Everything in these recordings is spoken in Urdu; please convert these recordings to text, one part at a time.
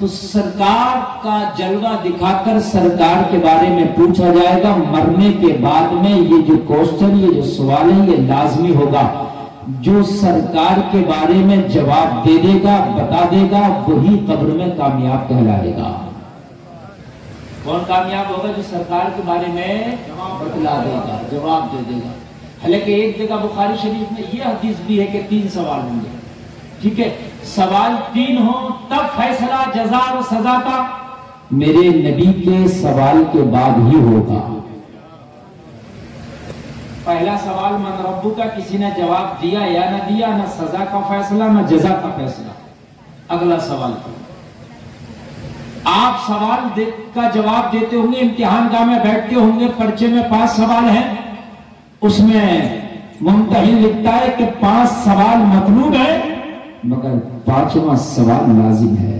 تو سرکار کا جلوہ دکھا کر سرکار کے بارے میں پوچھا جائے گا. مرنے کے بعد میں یہ جو کوشچن، یہ جو سوال ہے، یہ لازمی ہوگا. جو سرکار کے بارے میں جواب دے دے گا، بتا دے گا، وہی قبر میں کامیاب کہلائے گا. کون کامیاب ہوگا؟ جو سرکار کے بارے میں بتلا دے گا، جواب دے دے گا. حالانکہ ایک جگہ بخاری شریف میں یہ حدیث بھی ہے کہ 3 سوال ہوں گے. ٹھیک ہے، سوال 3 ہوں تب فیصلہ جزا و سزا کا میرے نبی کے سوال کے بعد ہی ہوگا. پہلا سوال من ربو کا، کسی نے جواب دیا یا نہ دیا، نہ سزا کا فیصلہ نہ جزا کا فیصلہ. اگلا سوال آپ سوال کا جواب دیتے ہوں گے، امتحان گاہ میں بیٹھتے ہوں گے، پرچے میں 5 سوال ہیں، اس میں ممتحن لکھتا ہے کہ 5 سوال مطلوب ہیں مگر 5واں سوال لازم ہے.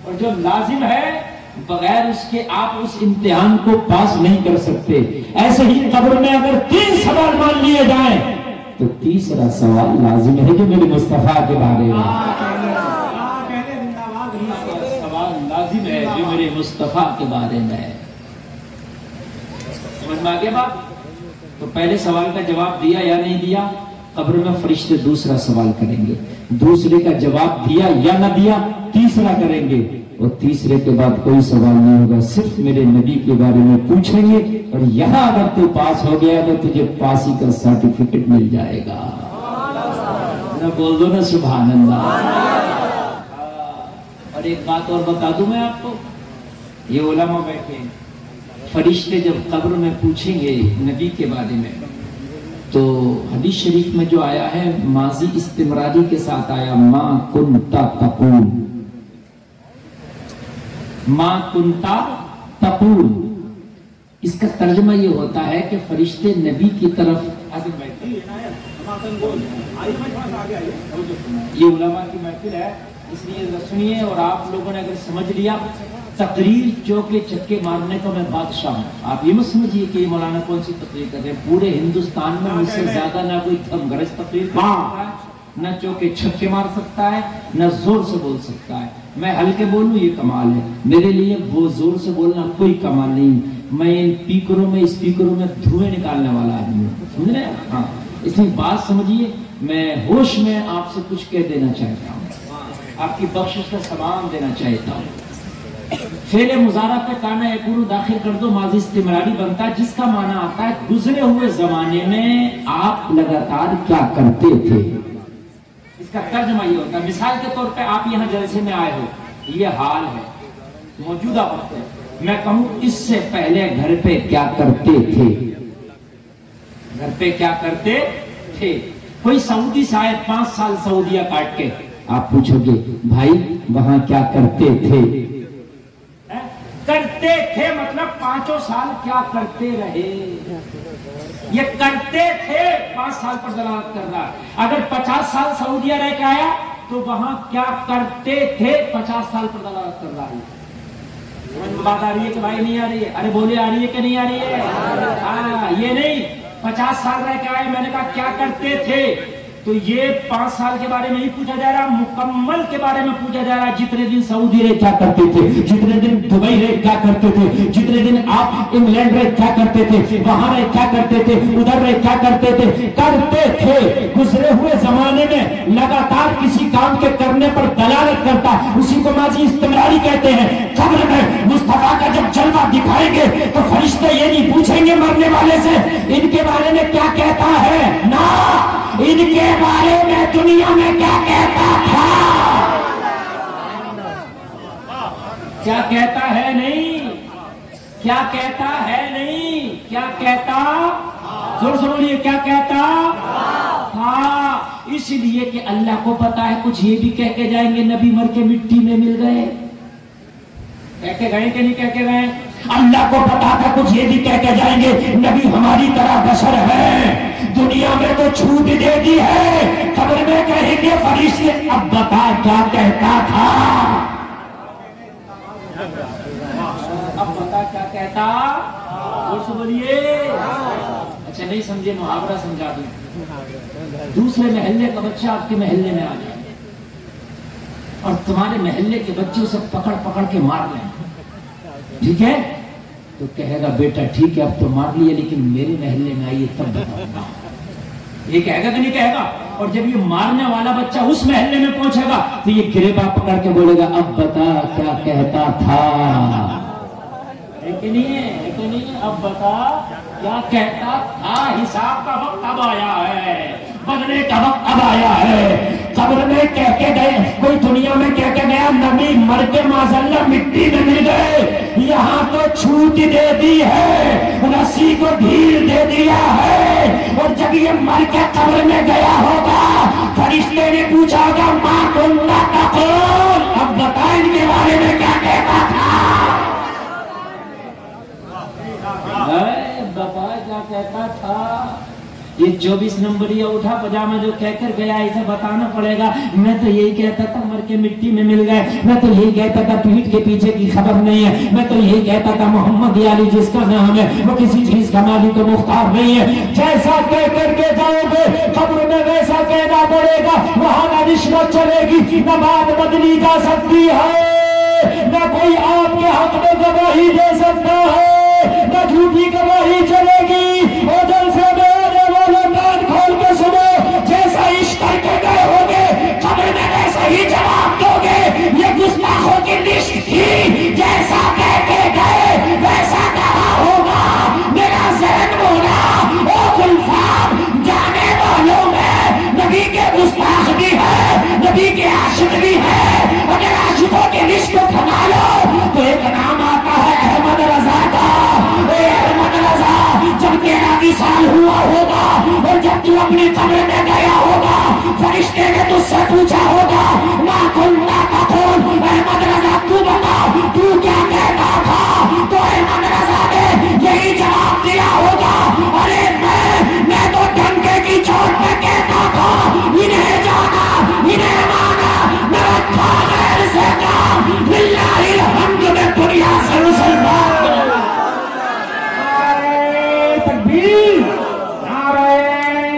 اور جو لازم ہے بغیر اس کے آپ اس امتحان کو پاس نہیں کر سکتے. ایسے ہی قبر میں اگر 3 سوال مان لیے جائیں تو تیسرا سوال لازم ہے جو میرے مصطفیٰ کے بارے میں. سوال لازم ہے جو میرے مصطفیٰ کے بارے میں. سمجھ میں آگے بات؟ تو پہلے سوال کا جواب دیا یا نہیں دیا، قبر میں فرشتے دوسرا سوال کریں گے. دوسرے کا جواب دیا یا نہ دیا، تیسرا کریں گے. اور تیسرے کے بعد کوئی سوال نہیں ہوگا، صرف میرے نبی کے بارے میں پوچھیں گے. اور یہاں اگر تو پاس ہو گیا تو تجھے پاسی کا سرٹیفکیٹ مل جائے گا. بول دو نا سبحان اللہ. اور ایک بات اور بتا دوں میں آپ کو، یہ علماء بیٹھے ہیں، فرشتے جب قبر میں پوچھیں گے نبی کے بارے میں تو حدیث شریف میں جو آیا ہے ماضی استمراری کے ساتھ آیا، ما کنتا تقول، ما کنتا تقول. اس کا ترجمہ یہ ہوتا ہے کہ فرشتے نبی کی طرف، یہ علماء کی محفل ہے اس لیے سنیے، اور آپ لوگوں نے اگر سمجھ لیا تقریر چوکے چکے مارنے کا میں بادشاہ ہوں. آپ یہ مت سمجھیے کہ یہ مولانا کون سی تقریر کر رہے ہیں. پورے ہندوستان میں مجھ سے زیادہ نہ کوئی تھم گرج تقریر کر سکتا ہے، نہ چوکے چھکے مار سکتا ہے، نہ زور سے بول سکتا ہے. میں ہلکے بولوں یہ کمال ہے میرے لیے، وہ زور سے بولنا کوئی کمال نہیں. میں اسپیکروں میں دھوئیں نکالنے والا آدمی ہوں. سمجھ رہے ہیں؟ ہاں، اس لیے بات سمجھیے. میں ہوش میں آپ سے کچھ کہہ دینا چاہتا ہوں، آپ کی بخشش کا سامان دینا چاہتا ہوں. فعل مضارع پہ کانا یکون داخل کر دو، ماضی استمراری بنتا ہے، جس کا معنی آتا ہے گزرے ہوئے زمانے میں آپ لگاتار کیا کرتے تھے. اس کا ترجمہ یہ ہوتا ہے، مثال کے طور پہ آپ یہاں جلسے میں آئے ہو، یہ حال ہے موجودہ وقت ہے. میں کہوں اس سے پہلے گھر پہ کیا کرتے تھے، گھر پہ کیا کرتے تھے. کوئی سعودی سے آئے 5 سال سعودیہ کاٹ کے، آپ پوچھو گے بھائی وہاں کیا کرتے تھے. کرتے تھے مطلب 5 سال کیا کرتے رہے. یہ کرتے تھے 5 سال پر دلالت کر رہا. اگر 50 سال سعودیہ رہ کے آیا تو وہاں کیا کرتے تھے 50 سال پر دلالت کر رہا ہے. بات آ رہی ہے کہ بھائی نہیں آ رہی ہے؟ ارے بولے آ رہی ہے کہ نہیں آ رہی ہے؟ ہاں، یہ نہیں 50 سال رہ کے آئے، میں نے کہا کیا کرتے تھے، تو یہ 5 سال کے بارے میں نہیں پوچھا جا رہا، مکمل کے بارے میں پوچھا جا رہا. جتنے دن سعودی رہے کیا کرتے تھے، جتنے دن دبئی رہے کیا کرتے تھے، جتنے دن آپ انگلینڈ رہے کیا کرتے تھے، وہاں رہے کیا کرتے تھے، ادھر رہے کیا کرتے تھے. کرتے تھے گزرے ہوئے زمانے میں لگاتار کسی کام کے کرنے پر دلالت کرتا، اسی کو ماضی استمراری کہتے ہیں. قبر میں مصطفیٰ کا جب جلوہ دکھائیں گے تو فرشتے یہ نہیں پوچھیں گے مرنے والے سے ان کے بارے میں کیا کہتا ہے، نہ ان کے بارے میں دنیا میں کیا کہتا تھا، کیا کہتا ہے نہیں، کیا کہتا ہے نہیں، کیا کہتا، زور سے بولیے، کیا کہتا تھا. اس لیے کہ اللہ کو پتا ہے کچھ یہ بھی کہہ کے جائیں گے نبی مر کے مٹی میں مل گئے. کہہ کے گئے کہ نہیں کہہ کے گئے؟ اللہ کو پتا تھا کچھ یہ بھی کہہ کے جائیں گے نبی ہماری طرح بشر ہے، دنیا میں تو چھوٹ دے دی ہے، قبر میں کہیں گے فرشتے اب بتا کیا کہتا تھا، اب بتا کیا کہتا. اور سے بولیے. اچھا نہیں سمجھے محاورہ سمجھا دوں. دوسرے محلے کا بچہ آپ کے محلے میں آ جائے، اور تمہارے محلے کے بچے اسے پکڑ پکڑ کے مار لیں، ٹھیک ہے؟ تو کہے گا بیٹا ٹھیک ہے اب تو مار لیے لیکن میرے محلے میں آئیے تب بتاؤں گا. یہ کہے گا کہ نہیں کہے گا؟ اور جب یہ مارنے والا بچہ اس محلے میں پہنچے گا تو یہ گریباں پکڑ کے بولے گا اب بتا کیا کہتا تھا. ہے کہ نہیں ہے؟ اب بتا کیا کہتا تھا. حساب کا وقت اب آیا ہے، بدلے کا وقت اب آیا ہے. قبر میں کہہ کے گئے، کوئی دنیا میں کہہ کے گیا نبی مر کے معذاللہ مٹی میں مل گئے، یہاں تو چھوٹ دے دی ہے، رسی کو ڈھیل دے دیا ہے. اور جب یہ مر کے قبر میں گیا ہوگا فرشتے نے پوچھا ہوگا ماں کنتا تقول، اب بتا ان کے بارے میں کیا کہتا تھا. بتا کیا کہتا تھا. یہ 24 نمبری اٹھا پجامہ جو کہہ کر گیا اسے بتانا پڑے گا. میں تو یہی کہتا تھا مر کے مٹی میں مل گئے، میں تو یہی کہتا تھا پیٹھ کے پیچھے کی خبر نہیں ہے، میں تو یہی کہتا تھا محمد علی جس کا نام ہے وہ کسی چیز کا مالک و مختار نہیں ہے. جیسا کہہ کر کے جاؤ گے قبر میں ویسا کہنا پڑے گا. وہاں نہ رشوت چلے گی، نہ بات بدلی جا سکتی ہے، نہ کوئی آپ کے حق میں گواہی دے سکتا ہے، نہ جھوٹی گواہی چلے گی. اور جلسے میں آنے والوں کان کھول کے سنو، جیسا عشق کر کے گئے ہوگے قبر میں ویسا ہی جواب دو گے. یہ گستاخوں کی لسٹ تھی، جیسا کہہ کے گئے ویسا کہا ہوگا. میرا ذہن بولا او گلفام جانے والوں میں نبی کے گستاخ بھی ہے، نبی کے عاشق بھی ہے. اگر عاشقوں کی لسٹ کو تھما لو تو ایک نام آتا ہے احمد رضا کا. اے احمد رضا جب تیرا وصال ہوا ہوگا اور جب تو اپنی قبر میں گیا ہوگا فرشتے نے تجھ سے پوچھا ہوگا ما کنتا تقول، احمد رضا تو بتا تو کیا کہتا تھا. تو احمد رضا نے یہی جواب دیا ہوگا ارے میں تو ڈنکے کی چوٹ پہ کہتا تھا انہیں جانا انہیں مانا، میں رکھا غیر سے کام للہ الحمد میں دنیا سے مسلمان. تکبیر، نعرہ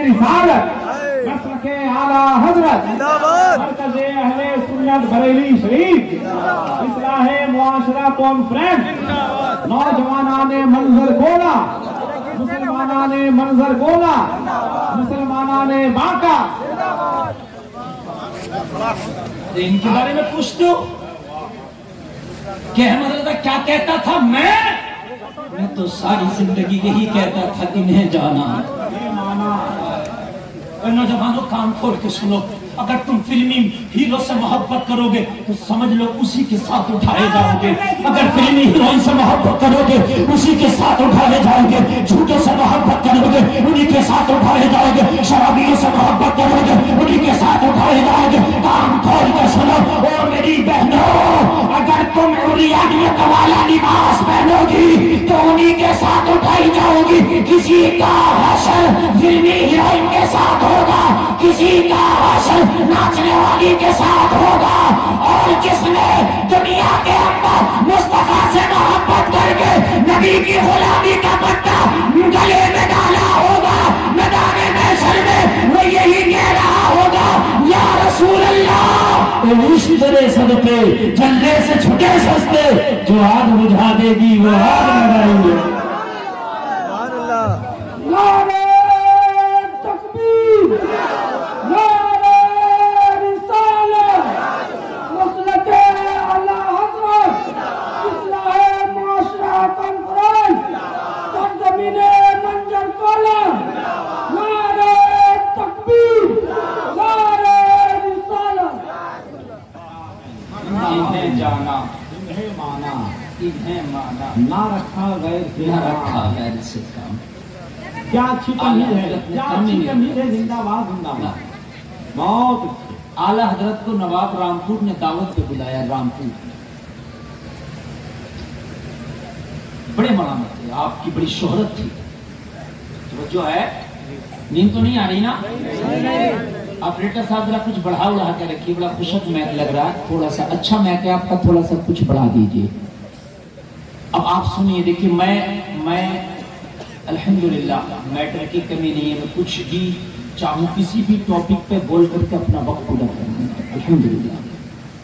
رسالت، مسلک اعلیٰ حضرت، مرکز اہل سنت بریلی شریف، اصلاح معاشرہ کانفرنس، نوجوانان منظر گولا، مسلمانان منظر گولا، مسلمانان باقا. ان کے بارے میں پوچھ دو کہ احمد رضا کیا کہتا تھا. میں تو ساری زندگی یہی کہتا تھا انہیں جانا. نوجوانوں کان کھول کے سنو، اگر تم فلمی ہیرو سے محبت کرو گے تو سمجھ لو اسی کے ساتھ اٹھائے جاؤ گے. اگر فلمی ہیروئن سے محبت کرو گے اسی کے ساتھ اٹھائے جاؤ گے. جھوٹوں سے محبت کرو گے انہی کے ساتھ اٹھائے جاؤ گے. شرابیوں سے محبت کرو گے انہی کے ساتھ اٹھائے جاؤ گے. کان کھول کے سنو اور میری بہنوں، اگر تم عریانیت والا لباس پہنو گی تو انہی کے ساتھ اٹھائی جاؤ گی. کسی کا حشر فلمی ہیروئن کے ساتھ ہوگا، کسی کا حشر ناچنے والی کے ساتھ ہوگا. اور جس نے دنیا کے اندر مصطفیٰ سے محبت کر کے نبی کی غلامی کا پٹا گلے میں ڈالا ہوگا میدان محشر میں وہ یہی کہہ رہا ہوگا یا رسول اللہ عشق تیرے صدقے جلدے سے چھٹے سستے، جو آگ بجھا دے گی وہ آگ لگائیں گے. نعرہ تکبیر، نعرہ رسالت، مسلک اعلیٰ حضرت، اصلاح معاشرہ کانفرنس، سرزمین منظر گولا. نعرہ تکبیر، نعرہ رسالت. انہیں جانا انہیں مانا، انہیں مانا، نہ رکھا غیر سے کام. کیا اچھی تمہید ہے، کیا اچھی تمہید ہے. زندہ باد زندہ باد. بہت اچھی. اعلیٰ حضرت کو نواب رامپور نے دعوت پہ بلایا. رامپور بڑے ملامت تھے، آپ کی بڑی شہرت تھی. توجہ ہے، نیند تو نہیں آ رہی نا؟ آپریٹر صاحب ذرا کچھ بڑھا کے رکھیے، بڑا خوشک میک لگ رہا ہے. تھوڑا سا اچھا میک ہے آپ کا، تھوڑا سا کچھ بڑھا دیجئے. اب آپ سنیے، دیکھیے میں الحمدللہ میٹر کی کمی نہیں ہے. میں کچھ بھی چاہوں کسی بھی ٹاپک پہ بول کر کے اپنا وقت پورا کروں الحمدللہ.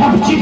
PUBG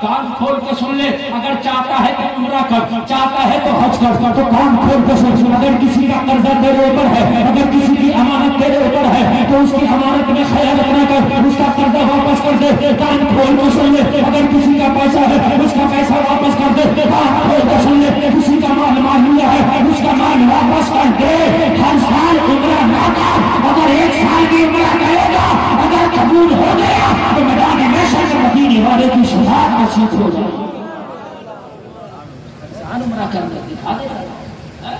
کان کھول کے سن لے، اگر چاہتا ہے تو عمرہ کر، چاہتا ہے تو حج کر، تو کان کھول کے سن، اگر کسی کا قرضہ تیرے اوپر ہے، اگر کسی کی امانت تیرے اوپر ہے تو اس کی امانت میں خیانت نہ کر، اس کا قرضہ واپس کر دے، کان کھول کے سن لے، اگر کسی کا پیسہ ہے اس کا پیسہ واپس کر دے، کان کھول کے سن لے، کسی کا مال لیا ہے اس کا مال واپس کر دے، ہر سال عمرہ نہ کر، اگر ایک سال کی عمرہ کرے گا اگر قبول ہو گیا تو میدان محشر سے مدینے والے کی شفاعت نصیب ہو جائے گی۔ انسان عمرہ کر کے دکھا دے گا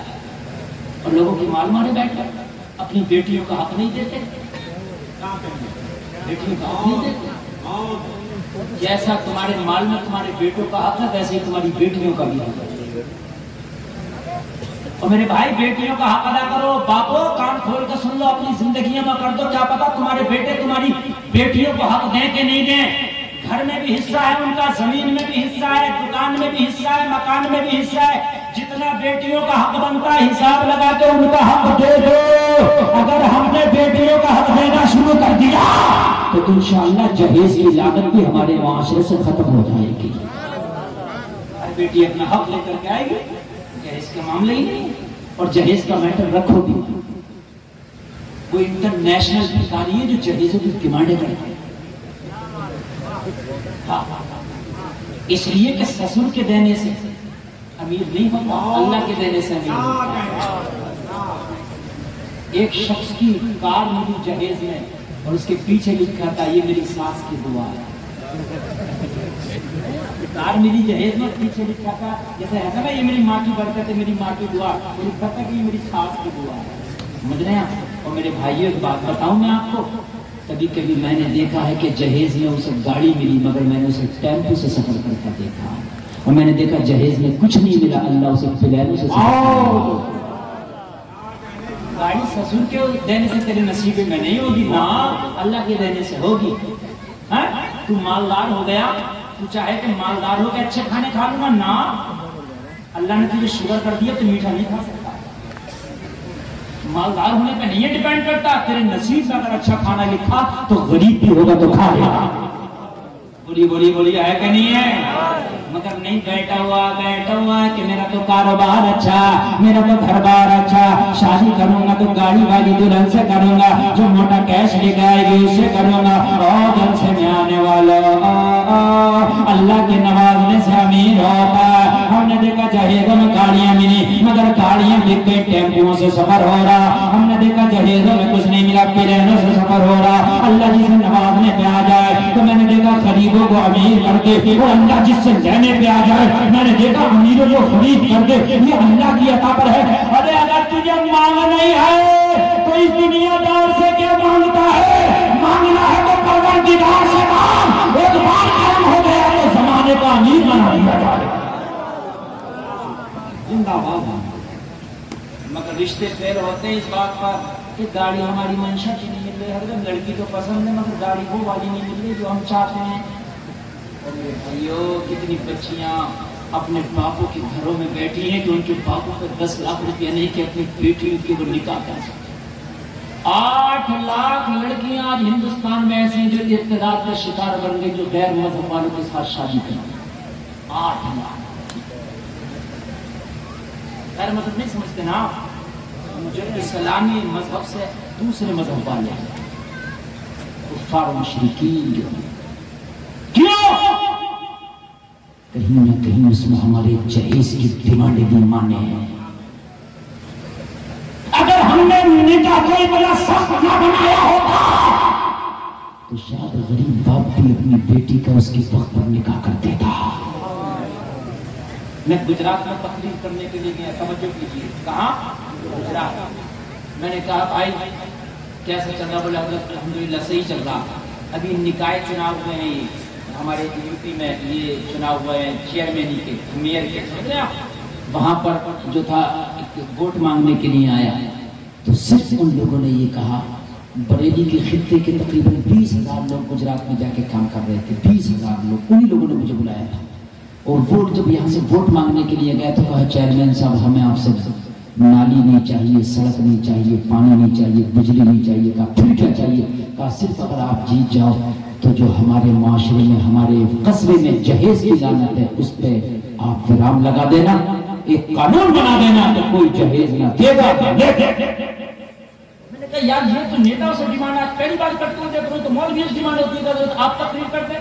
اور لوگوں کی مال مارے بیٹھ کر اپنی بیٹیوں کا حق نہیں دیتے، بیٹیوں کا حق نہیں دیتے۔ جیسا تمہارے مال میں تمہارے بیٹوں کا حق ہے ویسے ہی تمہاری بیٹیوں کا بھی حق ہے۔ اور میرے بھائی بیٹیوں کا حق ادا کرو، باپو کان کھول کے سن لو، اپنی زندگیوں میں کر دو، کیا پتا تمہارے بیٹے تمہاری بیٹیوں کو حق دیں کہ نہیں دیں۔ گھر میں بھی حصہ ہے ان کا، زمین میں بھی حصہ ہے، دکان میں بھی حصہ ہے، مکان میں بھی حصہ ہے، جتنا بیٹیوں کا حق بنتا ہے حساب لگا کے ان کا حق دے دو۔ اگر ہم نے بیٹیوں کا حق دینا شروع کر دیا تو انشاءاللہ جہیز کی لعنت بھی ہمارے معاشرے سے ختم ہو جائے گی۔ ہر بیٹی اپنا حق لے کر کے آئے گی، جہیز کا معاملہ ہی نہیں، اور جہیز کا میٹر رکھو بھی، وہ انٹرنیشنل ٹھکانے ہے جو جہیزوں کی ڈیمانڈیں کرتے ہیں۔ اس لیے کہ سسر کے دینے سے امیر نہیں ہوتا، اللہ کے دینے سے امیر ہوتا۔ ایک شخص کی کار ملی جہیز میں اور اس کے پیچھے لکھا تھا یہ میری ساس کی دعا ہے۔ کار ملی جہیز میں پیچھے لکھا تھا جیسے ہے نا یہ میری ماں کی برکت ہے، میری ماں کی دعا، اور لکھا تھا کہ یہ میری ساس کی دعا ہے۔ سمجھ رہے ہیں؟ اور میرے بھائیوں ایک بات بتاؤں میں آپ کو، کبھی کبھی میں نے دیکھا ہے کہ جہیز میں اسے گاڑی ملی مگر میں نے اسے ٹیمپو سے سفر کرتا دیکھا، اور میں نے دیکھا جہیز میں کچھ نہیں ملا، اللہ اسے پلینوں سے سفر۔ گاڑی سسر کے دینے سے تیرے نصیبے میں نہیں ہوگی نا، اللہ کے دینے سے ہوگی۔ تو مالدار ہو گیا، تو چاہے کہ مالدار ہو کے اچھے کھانے کھا لوں گا نا، اللہ نے تجھے شوگر کر دیا تو میٹھا نہیں کھا سکتا۔ مالدار ہونے پہ نہیں ڈیپینڈ کرتا، تیرے نصیب میں اگر اچھا کھانا لکھا تو غریب بھی ہوگا تو کھا لے گا۔ بولی ہے کہ نہیں ہے؟ مگر نہیں بیٹھا ہوا کہ میرا تو کاروبار اچھا، میرا تو گھر بار اچھا، شادی کروں گا تو گاڑی والی دلہن سے کروں گا، جو موٹا کیش لے کے آئے گی اس سے کروں گا، اور گھر سے میں آنے والا اللہ کے نوازنے سے امیر ہوتا ہے۔ ہم نے دیکھا جہیزوں میں گاڑیاں ملی مگر گاڑیاں بک گئی، ٹیمپوؤں سے سفر ہو رہا۔ ہم نے دیکھا جہیزوں میں کچھ نہیں ملا، پلینوں سے سفر ہو رہا۔ اللہ جسے نوازنے پہ آ جائے تو میں نے دیکھا غریبوں کو امیر کر کے، اور اللہ جس سے لینے پہ آ جائے میں نے دیکھا امیروں کو خرید کر دے، یہ اللہ کی عطا پر ہے۔ ارے اگر تجھے مانگ نہیں ہے تو اس دنیا دار سے کیا مانگتا ہے؟ مانگنا ہے تو پروردگار سے مانگ، ایک بار کرم ہو گیا تو زمانے کا امیر بنا دیا جائے۔ زندہ باد۔ مگر رشتے پھر ہوتے ہیں اس بات پر کہ گاڑی ہماری منشا کی نہیں مل رہی، ہر لڑکی تو پسند ہے مگر گاڑی وہ والی نہیں مل رہی جو ہم چاہتے ہیں۔ بھائیو کتنی بچیاں اپنے باپوں کے گھروں میں بیٹھی ہیں کہ ان کے باپوں کو 10 لاکھ روپیہ نہیں کہ اپنی بیٹیوں کی وہ نکاح کر سکتے۔ 8 لاکھ لڑکیاں آج ہندوستان میں ایسے ہیں جو ارتداد کا شکار بن گئی، جو غیر مذہب والوں کے ساتھ شادی کریں۔ 8 لاکھ غیر مذہب نہیں سمجھتے نا، مجھے اسلامی مذہب سے دوسرے مذہب والے کفار و مشرکین۔ کیوں؟ کہیں نہ کہیں اس میں ہمارے جہیز کی ڈیمانڈیں بھی مانے ہیں۔ اگر ہم نے نکاح کوئی بڑا سخت نہ بنایا ہوتا تو شاید غریب باپ بھی اپنی بیٹی کا اس کے وقت پر نکاح کر دیتا۔ میں گجرات میں تقریر کرنے کے لیے گیا، توجہ کیجیے، کہاں؟ گجرات۔ میں نے کہا بھائی کیسے چل رہا؟ بولے حضرت الحمدللہ صحیح چل رہا، ابھی نکاح چناؤ ہوئے ہیں ہمارے یو پی میں، یہ چناؤ ہوئے ہیں چیئرمین کے، میئر کے، وہاں پر جو تھا ووٹ مانگنے کے لیے آیا تو صرف ان لوگوں نے یہ کہا، بریلی کے خطے کے تقریباً 20,000 لوگ گجرات میں جا کے کام کر رہے تھے، 20,000 لوگ، انہی لوگوں نے مجھے بلایا تھا، اور ووٹ جب یہاں سے ووٹ مانگنے کے لیے گئے تو کہا چیئرمین صاحب ہمیں آپ سے نالی نہیں چاہیے، سڑک نہیں چاہیے، پانی نہیں چاہیے، بجلی نہیں چاہیے۔ کہا پھر کیا چاہیے؟ کہا صرف اگر آپ جیت جاؤ تو جو ہمارے معاشرے میں ہمارے قصبے میں جہیز کی لعنت ہے اس پہ آپ ویرام لگا دینا، ایک قانون بنا دینا کہ کوئی جہیز نہ دے گا۔ میں نے کہا یار یہ تو نیتاؤں سے ڈیمانڈ آج پہلی بار کرتے ہوں، دیکھ رہے تو مولوی سے ڈیمانڈ ہوتی ہے تو آپ تقریر کرتے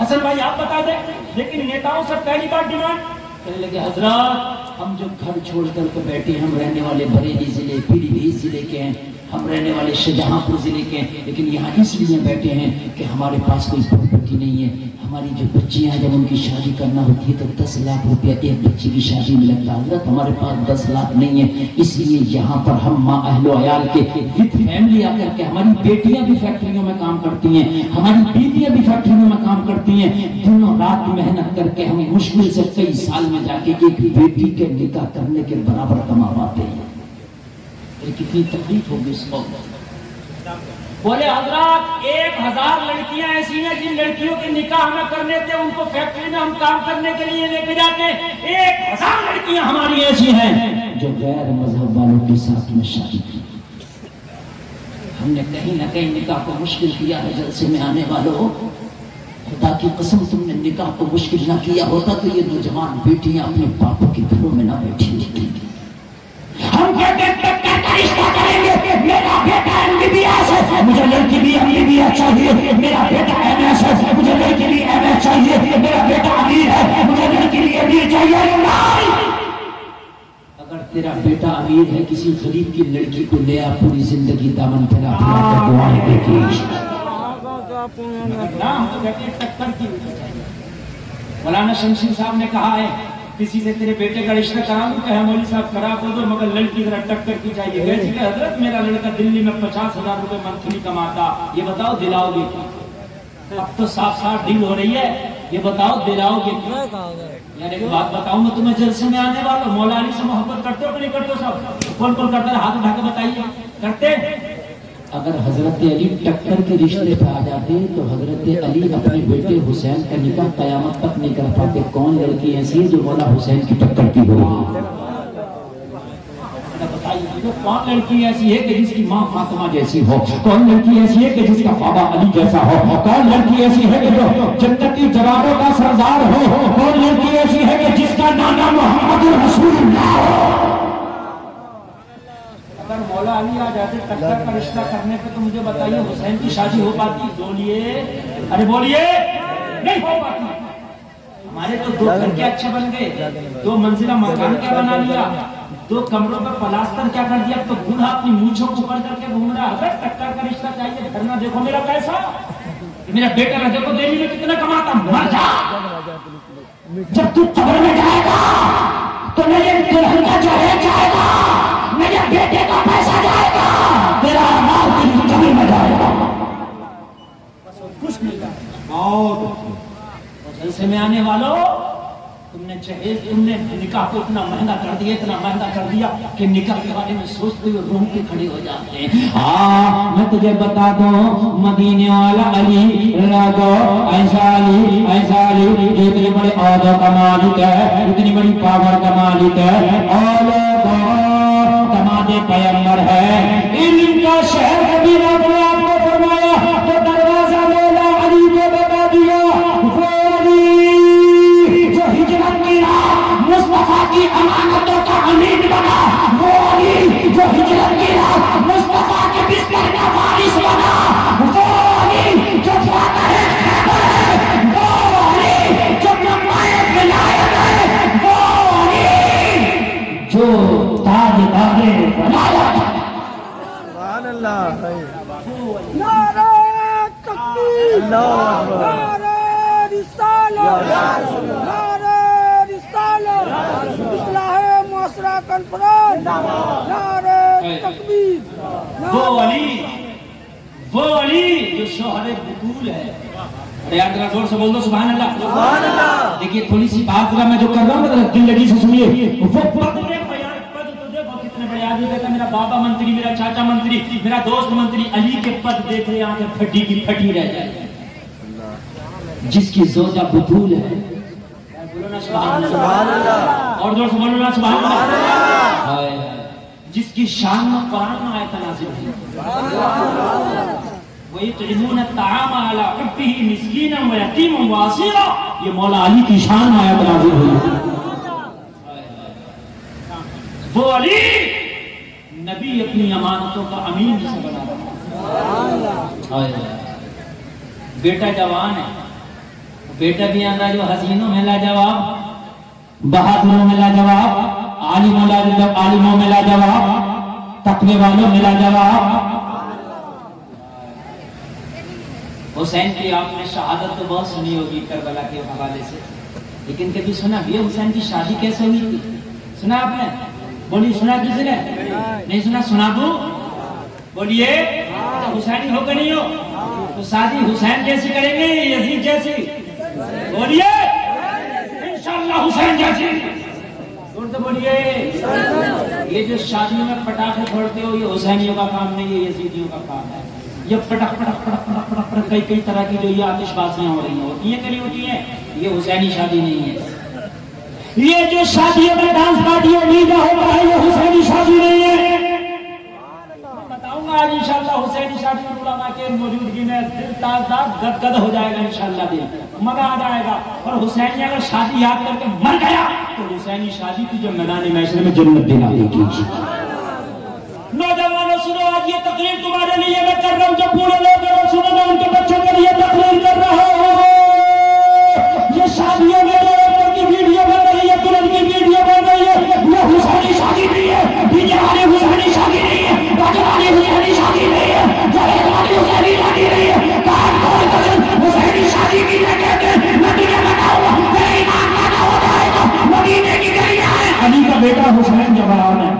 حسن بھائی آپ بتا دیں، لیکن نیتاؤں سے پہلی بار ڈیمانڈ۔ کہنے لگے حضرات ہم جو گھر چھوڑ کر کے بیٹھے، ہم رہنے والے بریلی ضلع پیلی بھیت ضلع کے ہیں، ہم رہنے والے شاہجہاں پور ضلع کے ہیں، لیکن یہاں اس لیے بیٹھے ہیں کہ ہمارے پاس کوئی پراپرٹی نہیں ہے۔ ہماری جو بچیاں جب ان کی شادی کرنا ہوتی ہے تو 10 لاکھ روپیہ ایک بچی کی شادی میں لگتا ہے، حضرت ہمارے پاس 10 لاکھ نہیں ہے، اس لیے یہاں پر ہم ماں اہل و عیال کے وتھ فیملی آ کر کے، ہماری بیٹیاں بھی فیکٹریوں میں کام کرتی ہیں، ہماری بیٹیاں بھی فیکٹریوں میں کام کرتی ہیں، دنوں رات محنت کر کے ہم مشکل سے کئی سال میں جا کے ایک بیٹی کے نکاح کرنے کے برابر کما پاتے ہیں۔ کتنی تکلیف ہوگی اس کو۔ بولے حضرات 1000 لڑکیاں ایسی ہیں جن لڑکیوں کے نکاح ہمیں کرنے تھے، ان کو فیکٹری میں ہم کام کرنے کے لیے لے کے جاتے ہیں، 1000 لڑکیاں ہماری ایسی ہیں جو غیر مذہب والوں کے ساتھ میں شادی کی۔ ہم نے کہیں نہ کہیں نکاح کو مشکل کیا ہے۔ جلسے میں آنے والوں، خدا کی قسم تم نے نکاح کو مشکل نہ کیا ہوتا تو یہ نوجوان بیٹیاں اپنے باپوں کے گھروں میں نہ بیٹھی ہوتی۔ ہم کہتے ہیں ٹکر کا رشتہ کریں گے، میرا بیٹا MBBS ہے، مجھے لڑکی بھی MBBS چاہیے، میرا بیٹا MS ہے، مجھے لڑکی بھی MS چاہیے، میرا بیٹا امیر ہے، مجھے لڑکی بھی امیر چاہیے۔ اگر تیرا بیٹا امیر ہے کسی غریب کی لڑکی کو لے آ، پوری زندگی دامن پھیلا پھیلا کر دعائیں دے گی۔ مولانا شمشیر صاحب نے کہا ہے کسی سے تیرے بیٹے کا رشتہ کرا دوں، کہا مولوی صاحب کرا دو مگر لڑکی ذرا ٹکر کی چاہیے۔ گئے کہ حضرت میرا لڑکا دلی میں 50,000 روپے منتھلی کماتا، یہ بتاؤ دلاؤ گے؟ اب تو صاف صاف ڈیل ہو رہی ہے، یہ بتاؤ دلاؤ گے؟ یار ایک بات بتاؤں میں تمہیں، جلسے میں آنے والوں مولا علی سے محبت کرتے ہو کہ نہیں کرتے ہو؟ سب کون کون کرتا ہے؟ ہاتھ اٹھا کے بتائیے، کرتے؟ اگر حضرت علی ٹکر کے رشتے پہ آ جاتے تو حضرت علی اپنے بیٹے حسین کا نکاح قیامت تک نہیں کر پاتے۔ کون لڑکی ایسی ہے جو مولا حسین کی ٹکر کی ہو؟ کون لڑکی ایسی ہے کہ جس کی ماں فاطمہ جیسی ہو؟ کون لڑکی ایسی ہے کہ جس کا بابا علی جیسا ہو؟ کون لڑکی ایسی ہے کہ جو جنتی جوانوں کا سردار ہو؟ کون لڑکی ایسی ہے کہ جس کا نانا محمد رسول اللہ ہو؟ اگر مولا علی آ جاتے ٹکر کا رشتہ کرنے پہ تو مجھے بتائیے حسین کی شادی ہو پاتی؟ بولیے، ارے بولیے، نہیں ہو پاتی۔ ہمارے تو 2 گھر کے اچھے بن گئے، 2 منزلہ مکان کیا بنا لیا، 2 کمروں پر پلاسٹر کیا کر دیا، تو بوڑھا اپنی مونچھوں کو اوپر کر کے گھوم رہا ہے۔ اگر ٹکر کا رشتہ چاہیے، گھر نہ دیکھو میرا پیسہ، میرا بیٹا نہ دیکھو دہلی میں کتنا کماتا، مر جا۔ جب تو قبر میں جائے گا تو نہ یہ دلہن کا جہیز جائے گا، نہ یہ بیٹے کا پیسہ جائے گا، تیرا مال تیری قبر میں جائے گا۔ کچھ نہیں گا۔ جلسے میں آنے والوں، تم نے جہیز، تم نے نکاح کو اتنا مہنگا کر دیا، اتنا مہنگا کر دیا کہ نکاح کے بارے میں سوچتے ہوئے روم کے کھڑے ہو جاتے ہیں۔ ہاں میں تجھے بتا دوں، مدینے والا علی راگو ایسا علی، ایسا علی جو اتنے بڑے عہدوں کا مالک ہے، اتنی بڑی پاور کا مالک ہے، اور دماد پیغمبر ہے، علم کا شہر کبھی نہ کو آپ کو فرمایا تو دروازہ مولا علی کو بتا دیا، وہ علی جو ہجرت کی رات مصطفیٰ کی امانتوں کا امین بنا، وہ علی جو ہجرت کی رات مصطفیٰ کے بستر کا وارث بنا، وہ علی جو فاتح خیبر ہے، وہ علی جو نمائے ولایت ہے، وہ علی جو تاجدار ولایت ہے۔ سبحان اللہ، نعرہ تکبیر، نعرہ رسالت، نعرہ رسالت، اصلاح معاشرہ کانفرنس، نعرہ تکبیر۔ وہ علی جو شوہر بطول ہے۔ ارے یار ذرا زور سے بول دو سبحان اللہ، سبحان اللہ۔ دیکھیے تھوڑی سی بات ذرا میں جو کر رہا ہوں دل لگی سے سنیے۔ وہ پد دیکھو یار، پد تو دیکھو کتنے بڑے آدمی کہتا ہے میرا بابا منتری، میرا چاچا منتری، میرا دوست منتری، علی کے پد دیکھ رہے آنکھیں پھٹی کی پھٹی رہ جائے۔ جس کی زوجہ بطول ہے، بولو نا سبحان اللہ، اور زور سے بولو نا سبحان اللہ۔ جس کی شان میں قرآن میں آیت نازل ہوئی، وَيُطْعِمُونَ الطَّعَامَ عَلَىٰ حُبِّهِ مِسْكِينًا وَيَتِيمًا وَأَسِيرًا. یہ مولا علی کی شان میں آیت نازل ہوئی. وہ علی نبی اپنی امانتوں کا امین سے بنا رہا. بیٹا جوان ہے, بیٹا بھی آندہ جو حسینوں میں لاجواب, بہادروں میں لاجواب, عالموں میں لاجواب, تقوی والوں میں لاجواب. حسین کی آپ نے شہادت تو بہت سنی ہوگی کربلا کے حوالے سے, لیکن کبھی سنا بھی حسین کی شادی کیسے ہوئی تھی؟ سنا آپ نے؟ بولیے سنا کسی نے؟ نہیں سنا؟ سنا دوں؟ بولیے. حسینی ہو کہ نہیں ہو تو شادی حسین جیسی کریں گے یزید جیسی؟ بولیے انشاءاللہ حسین جیسی. تو بولیے. یہ جو شادیوں میں پٹاخے پھوڑتے ہو یہ حسینیوں کا کام نہیں, یہ یزیدیوں کا کام ہے. یہ پٹک پٹک پٹک پٹک پٹک پٹک کئی طرح کی جو یہ آتش بازیاں ہو رہی ہیں ہوتی ہیں کہ نہیں ہوتی ہیں, یہ حسینی شادی نہیں ہے. یہ جو شادیوں میں ڈانس پارٹی اور ڈیجے ہوتا ہے یہ حسینی شادی نہیں ہے. بتاؤں گا آج انشاءاللہ حسینی شادی میں علماء کے موجودگی میں دل تاز گد ہو جائے گا انشاءاللہ, دل مزہ آ جائے گا. اور حسینی اگر شادی یاد کر کے مر گیا تو حسینی شادی کی جو میدان محشر میں جنت دلا دے گی. نوجوانوں سنو, آج یہ تقریر تمہارے لیے میں کر رہا ہوں. جب بوڑھے لوگ سنو میں ان کے بچوں کے لیے تقریر کر رہا ہوں. یہ شادیوں میں کی ویڈیو بن رہی ہے, دلہن کی ویڈیو بن رہی ہے, یہ حسینی شادی نہیں ہے. ڈیجے والی حسینی شادی نہیں ہے, باجے والی حسینی شادی نہیں ہے, جہیز والی حسینی شادی نہیں ہے. حسینی شادی کی جگہ میں تجھے بتاؤں میرے ایمان کا ہو جائے گا. مدینے کی گلیاں ہیں. علی کا بیٹا حسین جوان ہے.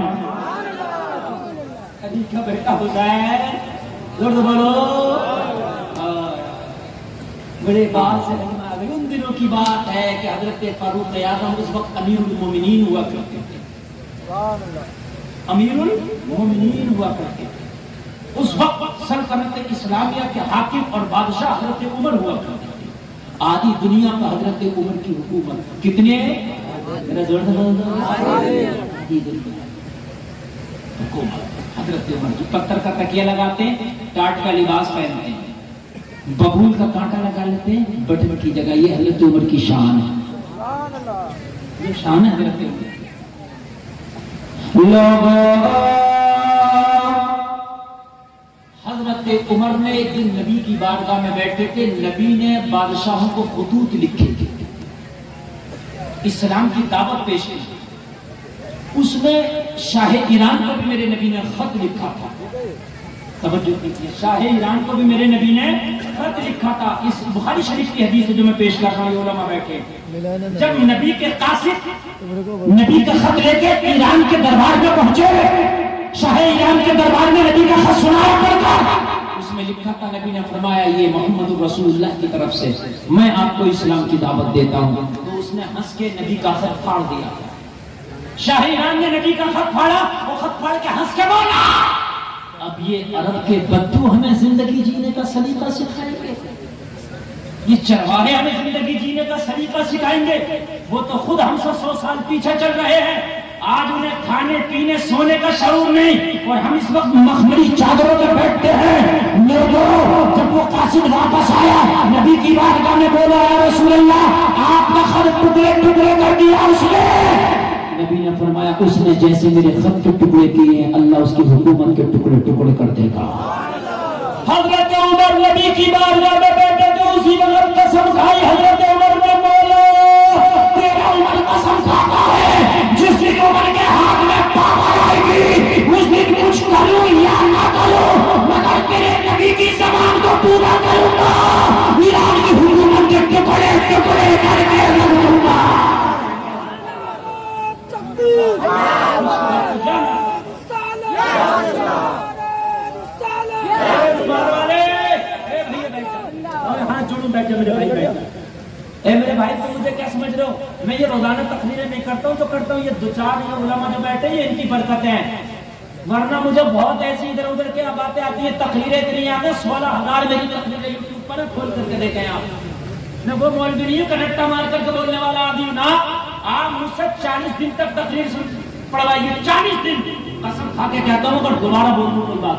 علی کا بیٹا حسین, زور بولو. بڑے بات سے ان دنوں کی بات ہے کہ حضرت فاروق اعظم اس وقت امیر المومنین ہوا کرتے تھے. امیر المومنین ہوا کرتے تھے. اس وقت سلطنت اسلامیہ کے حاکم اور بادشاہ حضرت عمر ہوا کرتے تھے. آدھی دنیا پر حضرت عمر کی حکومت. کتنے؟ حکومت حضرت عمر کی. پتھر کا تکیہ لگاتے ہیں, ٹاٹ کا لباس پہنتے ہیں, ببول کا کانٹا لگا لیتے ہیں بٹن کی جگہ. یہ حضرت عمر کی شان ہے, یہ شان ہے حضرت عمر. حضرت عمر نے ایک دن نبی کی بارگاہ میں بیٹھے تھے. نبی نے بادشاہوں کو خطوط لکھے تھے, اسلام کی دعوت پیش کی. اس میں شاہ ایران کو بھی میرے نبی نے خط لکھا تھا. توجہ کیجیے, شاہ ایران کو بھی میرے نبی نے خط لکھا تھا. اس بخاری شریف کی حدیث ہے جو میں پیش کر رہا ہوں, علماء بیٹھے. جب نبی کے قاصد نبی کا خط لے کے ایران کے دربار میں پہنچے, شاہ ایران کے دربار میں نبی کا خط سنایا پڑ کر اس میں لکھا تھا. نبی نے فرمایا یہ محمد رسول اللہ کی طرف سے میں آپ کو اسلام کی دعوت دیتا ہوں. تو اس نے ہنس کے نبی کا خط پھاڑ دیا. شاہ ایران نے نبی کا خط پھاڑا, وہ خط پھاڑ کے ہنس کے بولا اب یہ عرب کے بدو ہمیں زندگی جینے کا سلیقہ سکھائیں گے, یہ چرواہے ہمیں زندگی جینے کا سلیقہ سکھائیں گے. وہ تو خود ہم سے 100 سال پیچھے چل رہے ہیں. آج انہیں کھانے پینے سونے کا شعور نہیں, اور ہم اس وقت مخملی چادروں پہ بیٹھتے ہیں. جب وہ قاصد واپس آیا نبی کی بارگاہ میں بولا یا رسول اللہ آپ کا خط ٹکڑے ٹکڑے کر دیا. اس نے نبی نے فرمایا اس نے جیسے میرے خط کے ٹکڑے کیے ہیں اللہ اس کی حکومت کے ٹکڑے ٹکڑے کر دے گا. حضرت عمر نبی کی بارگاہ میں بیٹھے تو اسی وقت قسم کھائی. حضرت عمر نے بولا تیرا عمر قسم کھاتا ہے جس دن عمر کے ہاتھ میں پاور آئے گی اس دن کچھ کروں یا نہ کروں مگر تیرے نبی کی زبان کو پورا کروں گا. ایران کی حکومت کے ٹکڑے ٹکڑے کر کے رکھوں گا. میرے بھائی تم مجھے کیا سمجھ رہے ہو؟ میں یہ روزانہ تقریریں نہیں کرتا ہوں, جو کرتا ہوں یہ 2-4 علماء جو بیٹھے ہیں یہ ان کی برکتیں ہیں. ورنہ مجھے بہت ایسی ادھر ادھر کی باتیں آتی ہیں, تقریریں اتنی آتے ہیں. 16,000 میری تقریریں یوٹیوب پر کھول کر کے دیکھیں آپ. میں وہ مولوی نہیں ہوں کنٹا مار کر کے بولنے والا آدمی ہوں نا. آپ مجھ سے 40 دن تک تقریر پڑھوائیے, 40 دن قسم کھا کے کہتا ہوں. اگر دوبارہ بولوں کوئی بات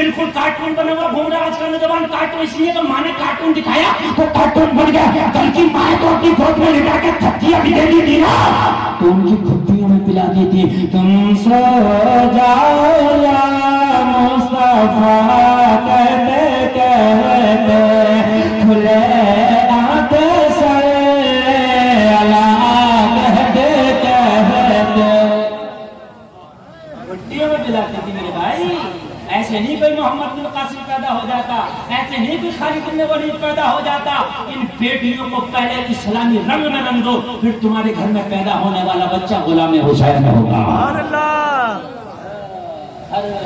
بالکل کارٹون بنا ہوا گھوم رہا آج کل نوجوان. کارٹون اس لیے تو ماں نے کارٹون دکھایا تو کارٹون بن گیا. کل کی ماں کو اپنی گود میں لٹا کے تھپڑیاں بھی دے دی تھی نا تو ان کی کھپڑیوں میں پلا دی تھی. تم سو جاؤ یا مصطفیٰ کہتے کہتے کھلے آنکھ سے اللہ کہتے کہتے گھٹیوں میں پلاتی تھی میرے بھائی. ایسے نہیں کوئی محمد بن قاسم پیدا ہو جاتا, ایسے نہیں کوئی خالد بن ولید پیدا ہو جاتا. ان بیٹیوں کو پہلے اسلامی رنگ میں رنگ دو, پھر تمہارے گھر میں پیدا ہونے والا بچہ غلام حسین ہوگا.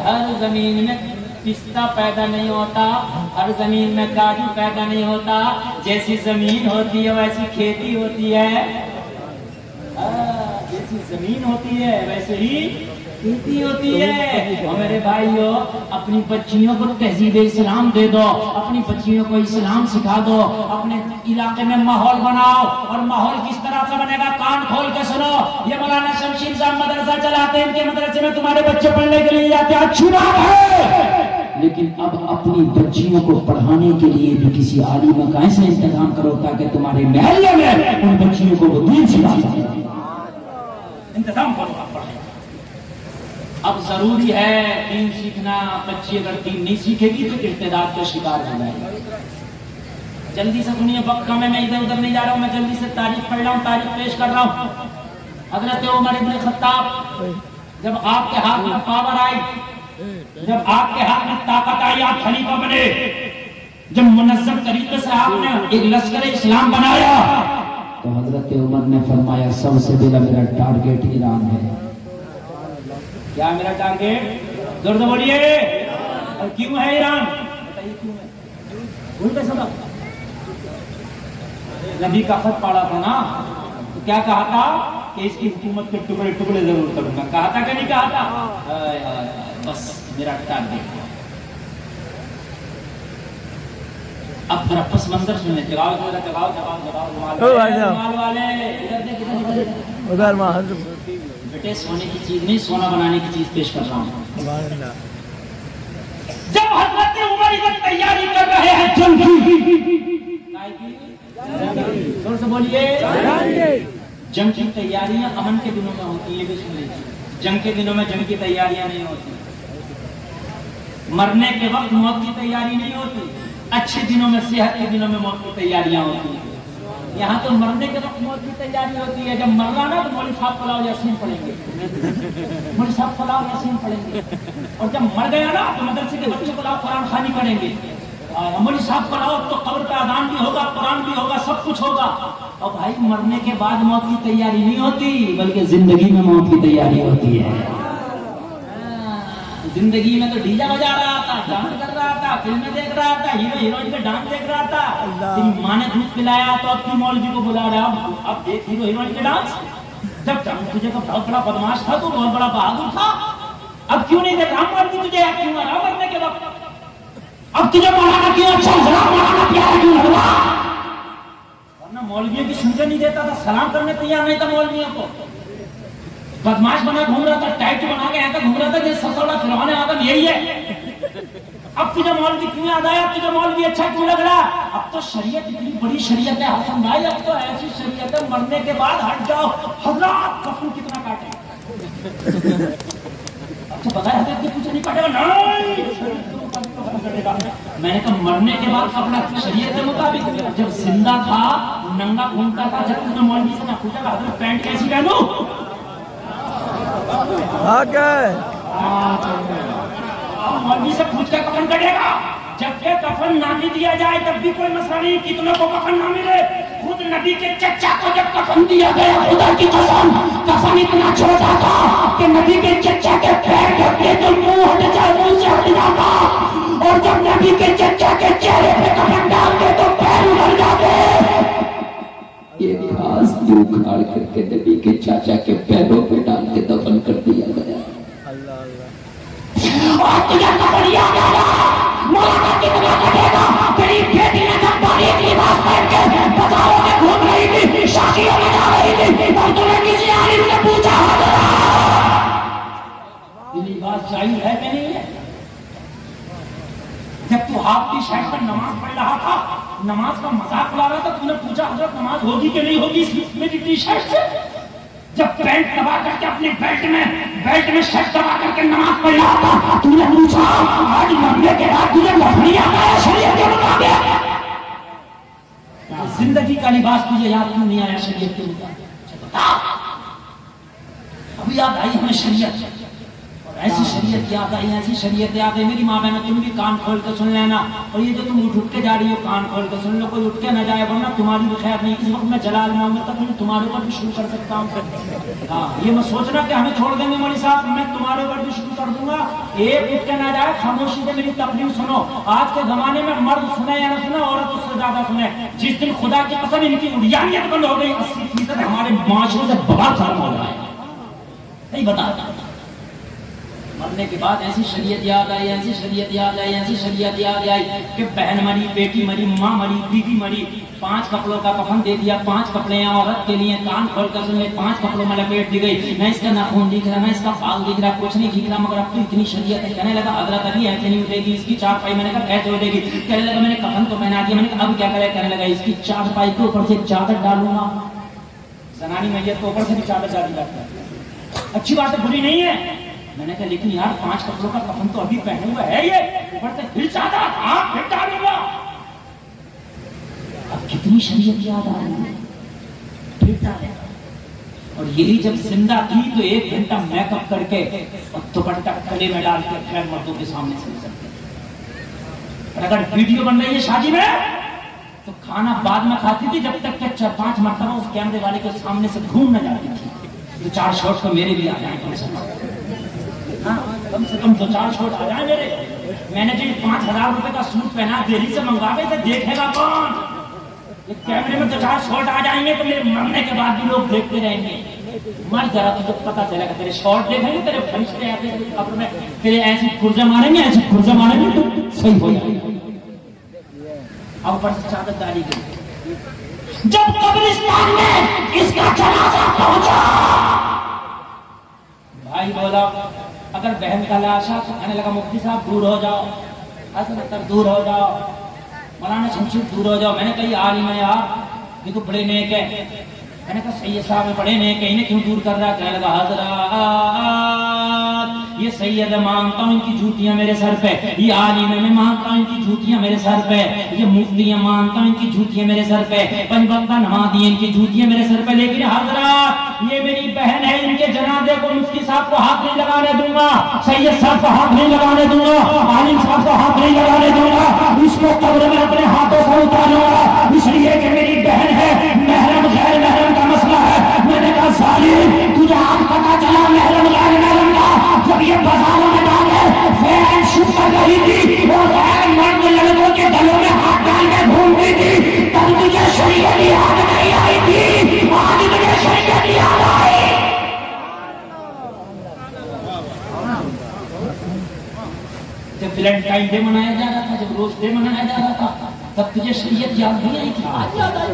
ہر زمین میں پستہ پیدا نہیں ہوتا, ہر زمین میں کاجو پیدا نہیں ہوتا. جیسی زمین ہوتی ہے ویسی کھیتی ہوتی ہے, جیسی زمین ہوتی ہے ویسے ہی کھیتی ہوتی ہے. اور میرے بھائیو اپنی بچیوں کو تہذیب اسلام دے دو, اپنی بچیوں کو اسلام سکھا دو, اپنے علاقے میں ماحول بناؤ. اور ماحول کس طرح سے بنے گا کان کھول کے سنو. یہ مولانا شمشیر صاحب مدرسہ چلاتے ہیں, ان کے مدرسے میں تمہارے بچے پڑھنے کے لیے جاتے ہیں, اچھی بات ہے, لیکن اب اپنی بچیوں کو پڑھانے کے لیے بھی کسی عالم کا ایسا انتظام کرو تاکہ تمہارے محلے میں ان بچیوں کو وہ دین سکھا سکے. انتظام کرو آپ پڑھیں. اب ضروری ہے دین سیکھنا. بچی اگر دین نہیں سیکھے گی تو ارتداد کا شکار ہو جائے گا. جلدی سے سنیے, وقت کم ہے, میں ادھر ادھر نہیں جا رہا ہوں, میں جلدی سے تاریخ پڑھ رہا ہوں, تاریخ پیش کر رہا ہوں. حضرت عمر ابن خطاب جب آپ کے ہاتھ میں پاور آئی, جب آپ کے ہاتھ میں طاقت آئی, آپ خلیفہ بنے, جب منظم طریقے سے آپ نے ایک لشکر اسلام بنایا تو حضرت عمر نے فرمایا سب سے پہلا میرا ٹارگیٹ ایران ہے. کیا میرا ٹارگیٹ؟ زور سے بولیے. اور کیوں ہے ایران؟ بتائیے کیوں ہے؟ بھول گئے سبق؟ نبی کا خط پڑھا تھا نا, تو کیا کہا تھا کہ اس کی حکومت کے ٹکڑے ٹکڑے ضرور کروں گا. کہا تھا کہ نہیں کہا تھا؟ بس میرا ٹارگیٹ. اب ذرا پس منظر سنیں. جگاؤ جگاؤ جگاؤ جگاؤ مال والے ادھر بیٹے, سونے کی چیز نہیں, سونا بنانے کی چیز پیش کر رہا ہوں. جب حضرت عمر ادھر تیاری کر رہے ہیں جنگ کی, زور سے بولیے, جنگ کی تیاریاں امن کے دنوں میں ہوتی ہے. بھی سن لیجیے, جنگ کے دنوں میں جنگ کی تیاریاں نہیں ہوتی. مرنے کے وقت موت کی تیاری نہیں ہوتی. اچھے دنوں میں, صحت کے دنوں میں موت کی تیاریاں ہوتی ہیں. یہاں تو مرنے کے وقت موت کی تیاری ہوتی ہے. جب مرنا نا تو مولوی صاحب فلاح یاسین پڑھیں گے, مولوی صاحب فلاح یاسین پڑھیں گے. اور جب مر گیا نا تو مدرسے کے بچے فلاح قرآن خوانی پڑھیں گے. مولوی صاحب فلاح تو قبر پہ اذان بھی ہوگا, قرآن بھی ہوگا, سب کچھ ہوگا. اور بھائی مرنے کے بعد موت کی تیاری نہیں ہوتی, بلکہ زندگی میں موت کی تیاری ہوتی ہے. زندگی میں تو ڈیجا بجا رہا تھا, ڈانس کر رہا تھا, فلمیں دیکھ رہا تھا, ہیرو ہیروئن کا ڈانس دیکھ رہا تھا. ماں نے دودھ پلایا تو اب کیوں مولوی کو بلا رہا, اب دیکھ ہیرو ہیروئن کے ڈانس. جب تجھے تو بہت بڑا بدماش تھا, تو بہت بڑا بہادر تھا, اب کیوں نہیں دیکھ رہا مولوی تجھے, اب کیوں آ رہا مرنے کے وقت, اب تجھے مولانا کیوں اچھا سلام مولانا پیارا کیوں ہوا. ورنہ مولویوں کی سنتے نہیں دیتا تھا, سلام کرنے تیار نہیں تھا مولویوں کو. بدماش بنا گھوم رہا تھا, ٹائٹ بنا کے ایسا گھوم رہا تھا جیسے سب سے بڑا فرعون آدم یہی ہے. اب تجھے مولوی کیوں یاد آیا, اب تجھے مولوی اچھا کیوں لگ رہا. اب تو شریعت اتنی بڑی شریعت ہے حسن بھائی, اب تو ایسی شریعت ہے مرنے کے بعد ہٹ جاؤ, حضرات کفن کتنا کاٹے. اب تو بغیر حضرت کے کچھ نہیں کاٹے گا, میں نے کہا مرنے کے بعد اپنا شریعت کے مطابق. جب زندہ تھا ننگا گھومتا تھا, جب تم نے مولوی سے نہ پوچھا حضرت پینٹ کیسی پہنوں, مولوی سے پوچھ کے کفن کٹے گا. جب کہ کفن نہ بھی دیا جائے تب بھی کوئی مسئلہ نہیں, کتنے کو کفن نہ ملے. خود نبی کے چچا کو جب کفن دیا گیا, خدا کی قسم کفن اتنا چھوٹا تھا کہ نبی کے چچا کے پیر ڈھکتے تو منہ ہٹ جائے, منہ سے ہٹ جاتا. اور جب نبی کے چچا کے چہرے پہ کفن ڈالتے تو پیر ادھر جاتے. یہ گھاس جو اکھاڑ کر کے نبی کے چاچا کے پیروں پہ ڈال کے دفن کر دیا گیا. اور تجھے کفن یاد آیا, مولانا کتنا کٹے گا. تیری بیٹی نے جب باریک لباس پہن کے بازاروں میں گھوم رہی تھی, شادیوں میں جا رہی تھی, اور تمہیں کسی عالم سے پوچھا یہ لباس چاہیے ہے کہ نہیں ہے. شہر پر نماز پڑھ رہا تھا, نماز کا مذاق اڑا رہا تھا, تو نے پوچھا حضرت نماز ہوگی کہ نہیں ہوگی اس میری ٹی شرٹ سے؟ جب پینٹ دبا کر کے اپنے بیلٹ میں شرٹ دبا کر کے نماز پڑھ رہا تھا, تو نے پوچھا آج مرنے کے بعد تجھے لفڑی آتا ہے شریعت کے مطابق؟ زندگی کا لباس تجھے یاد کیوں نہیں آیا شریعت کے مطابق؟ ابھی یاد آئی ہمیں شریعت, اور ایسی شریعت یاد آئی, ایسی شریعت یاد ہے. میری ماں بہنوں تم بھی کان کھول کے سن لینا, اور یہ جو تم اٹھ کے جا رہی ہو کان کھول کے سن لو, کوئی اٹھ کے نہ جائے ورنہ تمہاری بھی خیر نہیں. اس وقت میں جلال محمد تک تمہارے اوپر بھی شروع کر سکتا ہوں. ہاں یہ میں سوچنا کہ ہمیں چھوڑ دیں گے مولوی صاحب, میں تمہارے اوپر بھی شروع کر دوں گا. ایک اٹھ کے نہ جائے, خاموشی سے میری تقریر سنو. آج کے زمانے میں مرد سنے یا نہ سنے, عورت اس سے زیادہ سنے. جس دن خدا کی قسم ان کی اڑیانیت بند ہو گئی, 80% ہمارے معاشرے سے بڑا ختم ہو رہا ہے. نہیں بتاتا مرنے کے بعد ایسی شریعت یاد آئی, ایسی شریعت یاد آئی, ایسی شریعت یاد آئی کہ بہن مری, بیٹی مری, ماں مری, بیوی مری, 5 کپڑوں کا کفن دے دیا. 5 کپڑے ہیں عورت کے لیے, کان کھول کر سن لے, 5 کپڑوں میں لپیٹ دی گئی. نہ اس کا ناخن دکھ رہا, نہ اس کا بال دکھ رہا, کچھ نہیں دکھ رہا, مگر اب تو اتنی شریعت ہے. کہنے لگا حضرت ابھی ایسے نہیں اٹھے گی اس کی چارپائی. میں نے کہا کیسے اٹھے گی؟ کہنے لگا میں نے کفن تو پہنا دیا. میں نے کہا اب کیا کرے؟ کہنے لگا اس کی چارپائی کے اوپر سے چادر ڈالوں گا. زنانی میت کے اوپر سے بھی چادر ڈالی جاتی ہے, اچھی بات ہے, بری نہیں ہے. میں نے کہا لیکن یار 5 کپڑوں کا کفن تو ابھی پہنے ہوا ہے, یہ اوپر سے پھر چادر, ہاں پھر ڈالوں گا. اب کتنی شریعت یاد آ رہی ہے, پھر ڈالے. اور یہی جب زندہ تھی تو 1 گھنٹہ میک اپ کر کے اور دوپٹہ گلے میں ڈال کے خیر مردوں کے سامنے سے سکتے. اور اگر ویڈیو بن رہی ہے شادی میں تو کھانا بعد میں کھاتی تھی, جب تک کہ 4-5 مرتبہ اس کیمرے والے کے سامنے سے گھوم نہ جاتی تھی. 2-4 شاٹ تو میرے بھی آ جائیں کم سے کم 2-4 شاٹ آ جائیں میرے. میں نے جو 5,000 روپے کا سوٹ پہنا دہلی سے منگواوے تھے, دیکھے گا کون؟ یہ کیمرے میں 2-4 شاٹ آ جائیں گے تو میرے مرنے کے بعد بھی لوگ دیکھتے رہیں گے. مر ذرا تجھے پتا چلے گا, تیرے شاٹ دیکھیں گے, تیرے فرشتے آتے ہیں قبر میں, تیرے ایسی پرزے ماریں گے, ایسی پرزے ماریں گے تو صحیح ہو جائے گا. اب اوپر سے چادر ڈالی گئی. جب قبرستان میں اس کا جنازہ پہنچا, بھائی بولا اگر بہن کا لاش ہے تو کہنے لگا مفتی صاحب دور ہو جاؤ, حسن اختر دور ہو جاؤ, مولانا شمشیر دور ہو جاؤ. میں نے کہا یہ عالم ہے یار, یہ تو بڑے نیک ہے. میں نے کہا سید صاحب بڑے نیک ہے, انہیں کیوں دور کر رہا ہے؟ کہنے لگا حضرات یہ سید مانگتا ہوں ان کی جوتیاں میرے سر پہ, یہ عالم ہے میں مانگتا ہوں ان کی جوتیاں میرے سر پہ, یہ مفتیاں مانگتا ہوں ان کی جوتیاں میرے سر پہ, 5 وقت نمازی ان کی جوتیاں میرے سر پہ. لیکن حضرات یہ میری بہن ہے, ان کے جنازے کو مفتی صاحب کو ہاتھ نہیں لگانے دوں گا, سید صاحب کو ہاتھ نہیں لگانے دوں گا, عالم صاحب کو ہاتھ نہیں لگانے دوں گا, اس کو قبر میں اپنے ہاتھوں سے اتاروں گا, اس لیے کہ میری بہن ہے. محرم غیر محرم کا مسئلہ ہے. میں نے کہا ظالم تجھے آج پتا چلا محرم غیر محرم کا, جب یہ بازاروں میں ڈالے فین شوٹ کر رہی تھی اور غیر مرد لڑکوں کے گلوں میں ہاتھ ڈال کے گھومتی تھی, تب تجھے شریعت یاد نہیں آئی تھی, آج تجھے شریعت یاد آئی. جب ویلنٹائن ڈے منایا جا رہا تھا, جب روز ڈے منایا جا رہا تھا, تب تجھے شریعت یاد نہیں آئی تھی, آج یاد آئی.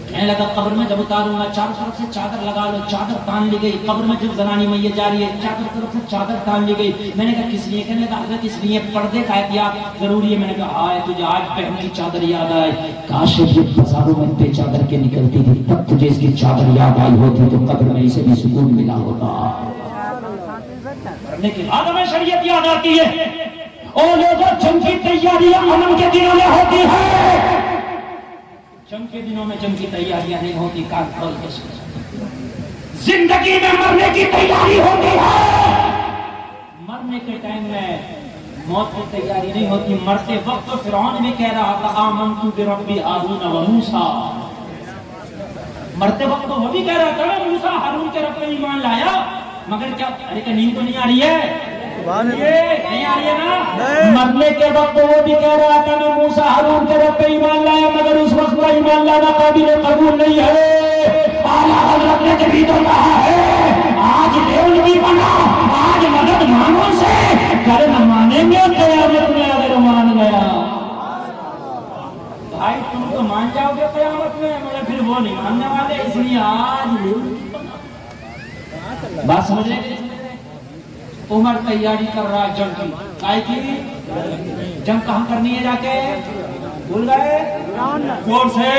کہنے لگا قبر میں جب اتاروں گا چاروں طرف سے چادر لگا لو. چادر تان لی گئی. قبر میں جب زنانی میت جا رہی ہے چاروں طرف سے چادر تان لی گئی. میں نے کہا کس لیے؟ کہنے لگا حضرت اس لیے پردے کا احتیاط ضروری ہے. میں نے کہا ہائے تجھے آج بہن کی چادر یاد آئے, کاش یہ بازاروں میں پہ چادر کے نکلتی تھی, تب تجھے اس کی چادر یاد آئی ہوتی تو قبر میں اسے بھی سکون ملا ہوتا. کرنے کے بعد ہمیں شریعت یاد آتی ہے. اور لوگوں جنگ کی تیاریاں امن کے دنوں میں ہوتی ہے, جنگ کے دنوں میں جنگ کی تیاریاں نہیں ہوتی. کان کھول کے زندگی میں مرنے کی تیاری ہوتی ہے, مرنے کے ٹائم میں موت کی تیاری نہیں ہوتی. مرتے وقت تو فرعون بھی کہہ رہا تھا آمنت بربی ہارون و موسیٰ, مرتے وقت تو وہ بھی کہہ رہا تھا موسیٰ ہارون کے رب پہ ایمان لایا, مگر کیا ارے کہ نیند تو نہیں آ رہی ہے, نہیں آ رہی ہے نا. مرنے کے وقت وہ بھی کہہ رہا تھا میں موسیٰ ہارون کے رب پہ ایمان لایا, مگر اس وقت کا ایمان لانا قابل قبول نہیں ہے. اعلیٰ حضرت نے کبھی تو کہا ہے آج دیولوی بنا, آج مدد مانگوں سے, کل نہ مانیں گے قیامت میں اگر مان گیا. بھائی تم تو مان جاؤ گے قیامت میں, مگر پھر وہ نہیں ماننے والے, اس لیے آج بات سمجھ رہے. عمر تیاری کر رہا ہے جنگ کی, جنگ کہاں کرنی ہے جا کے؟ بھول گئے؟ کون سے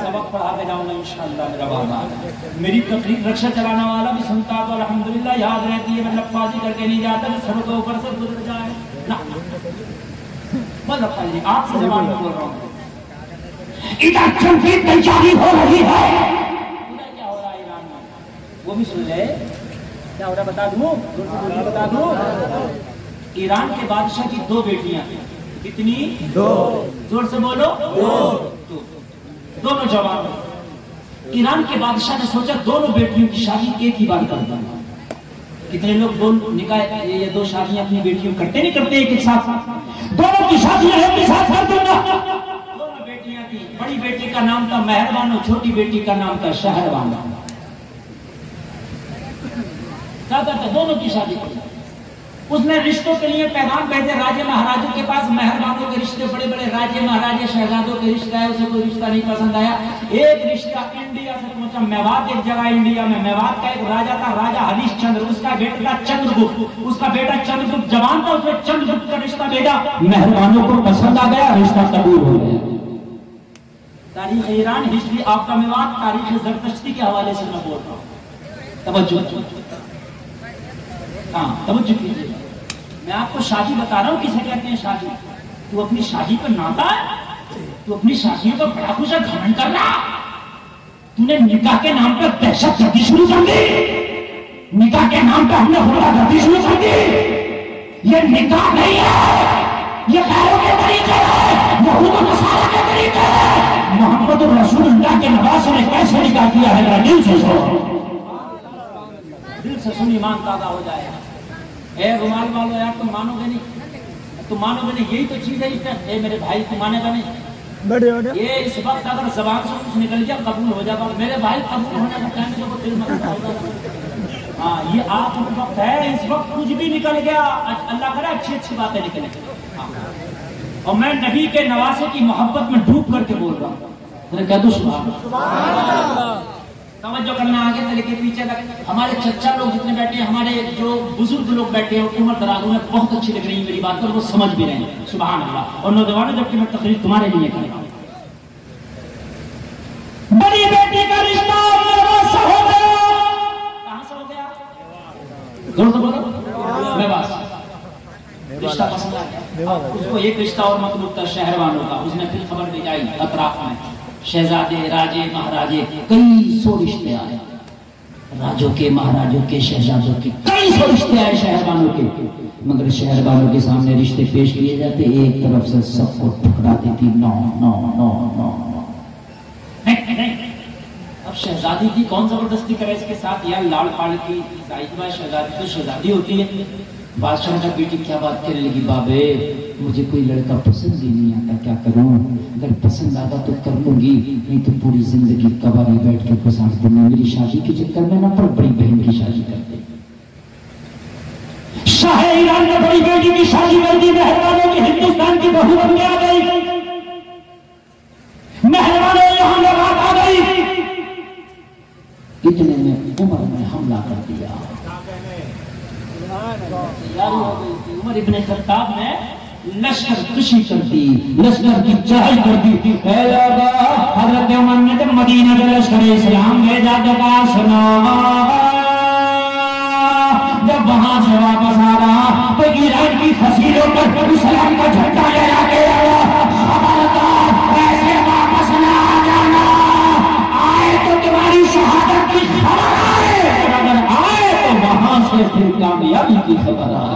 سبق پڑھا کے جاؤں گا انشاءاللہ میرا بابا. میری تقریر رکشہ چلانا والا بھی سنتا تو الحمدللہ یاد رہتی ہے. میں لفاظی کر کے نہیں جاتا کہ سر کے اوپر سے گزر جائے نا. بس لفاظی آپ سے زبان میں بول رہا ہوں. ادھر جنگ کی تیاری ہو رہی ہے. کیا ہو رہا ہے ایران میں وہ بھی سن لے. کیا ہو رہا بتا دوں؟ بتا دوں. ایران کے بادشاہ کی 2 بیٹیاں. کتنی؟ 2. زور سے بولو. 2. دونوں جوان. ایران کے بادشاہ نے سوچا دونوں بیٹیوں کی شادی ایک ہی بار کر دوں. کتنے لوگ 2 نکاح یہ 2 شادیاں اپنی بیٹیوں کرتے نہیں کرتے ایک ساتھ؟ دونوں کی شادیاں ایک ساتھ کر دوں گا. دونوں بیٹیاں تھی. بڑی بیٹی کا نام تھا مہربانو, چھوٹی بیٹی کا نام تھا شہربانو. کیا کرتے دونوں کی شادی کی. اس نے رشتوں کے لیے پیغام بھیجے راجے مہاراجوں کے پاس. مہربانوں کے رشتے بڑے بڑے راجے مہاراجے شہزادوں کے رشتے آئے. اسے کوئی رشتہ نہیں پسند آیا. ایک رشتہ انڈیا سے پہنچا. میوات ایک جگہ انڈیا میں. میوات کا ایک راجا تھا راجا ہریش چندر. اس کا بیٹا چندر گپت. اس کا بیٹا چندر گپت جوان تھا. اس نے چندر گپت کا رشتہ بھیجا. مہربانوں کو پسند آ گیا. رشتہ قبول ہو گیا. تاریخ Iran history of the Mewat تاریخ زرتشتی کے حوالے سے میں بول رہا ہوں. توجہ ہاں توجہ کیجیے. میں آپ کو شادی بتا رہا ہوں کسے کہتے ہیں شادی. تو اپنی شادی پر ناتا ہے. تو اپنی شادی پر بڑا کچھ گھمنڈ کر رہا. تو نے نکاح کے نام پر دہشت گردی شروع کر دی. نکاح کے نام پر ہم نے غلہ گردی شروع کر دی. یہ نکاح نہیں ہے. یہ غیروں کے طریقے ہے. یہود و نصارہ کے طریقے ہے. محمد رسول اللہ کے نواز نے کیسے نکاح کیا ہے؟ دل سے سن. دل سے سن ایمان تازہ ہو جائے گا. اے رومال والو یار تم مانو گے نہیں. تم مانو گے نہیں. یہی تو چیز ہے. اے میرے بھائی تم مانے گا نہیں. یہ اس وقت اگر زبان سے کچھ نکل گیا قبول ہو جائے گا. میرے بھائی قبول ہونے کا ٹائم تو دل میں ہوگا. ہاں یہ آپ وقت ہے. اس وقت کچھ بھی نکل گیا اللہ کرے اچھی اچھی باتیں نکلیں. اور میں نبی کے نواسے کی محبت میں ڈوب کر کے بول رہا ہوں. میں کہہ دوں سبحان اللہ. توجہ کرنا آگے چلے کے پیچھے لگ. ہمارے چچا لوگ جتنے بیٹھے ہیں, ہمارے جو بزرگ لوگ بیٹھے ہیں عمر درازوں میں, بہت اچھی لگ رہی ہے میری بات. وہ سمجھ بھی رہے ہیں سبحان اللہ. اور نوجوانوں جبکہ میں تقریر تمہارے لیے کرتا ہوں. بڑی بیٹی کا رشتہ میوات سے ہو گیا. کہاں سے ہو گیا؟ زور سے بولو. میوات. رشتہ پسند آ گیا. اس کو ایک رشتہ اور مطلوب تھا شہربانوں کا. اس نے پھر خبر بھیجائی اطراف میں. شہزادے راجے مہاراجے کئی سو رشتے آئے. راجوں کے مہاراجوں کے شہزادوں کے کئی سو رشتے آئے شہربانوں کے. مگر شہربانوں کے سامنے رشتے پیش کیے جاتے ایک طرف سے سب کو ٹھکراتی تھی. نو نو نو نو. اب شہزادی کی کون زبردستی کرے اس کے ساتھ؟ یا لاڑ پاڑ کی شہزادی تو شہزادی ہوتی ہے. بادشاہ کا بیٹی کیا بات کرنے لگی. بابے مجھے کوئی لڑکا پسند ہی نہیں آتا, کیا کروں؟ اگر پسند آتا تو کر لوں گی, نہیں تو پوری زندگی کبابی بیٹھ کے گزار دوں گی. میری شادی کے چکر میں نہ پڑ, بڑی بہن کی شادی کر دے. شاہ ایران نے بڑی بیٹی کی شادی کر دی. مہربانوں کی ہندوستان کی بہو بن کے آ گئی. مہربانوں یہاں لگات آ گئی. اتنے میں عمر نے حملہ کر دیا. عمر ابن خطاب نے لشکر کشی کر دی, لشکر کی چڑھائی کر دی. حضرت عمر نے جب مدینہ میں لشکر اسلام بھیجا تو سنا. جب وہاں سے واپس آ رہا تو ایران کی فصیلوں پر اسلام کا جھنڈا لہرا کے آیا. خبردار ایسے واپس نہ آ جانا. آئے تو تمہاری شہادت کی خبر آئے, اگر آئے تو وہاں سے پھر کامیابی کی خبر آئے.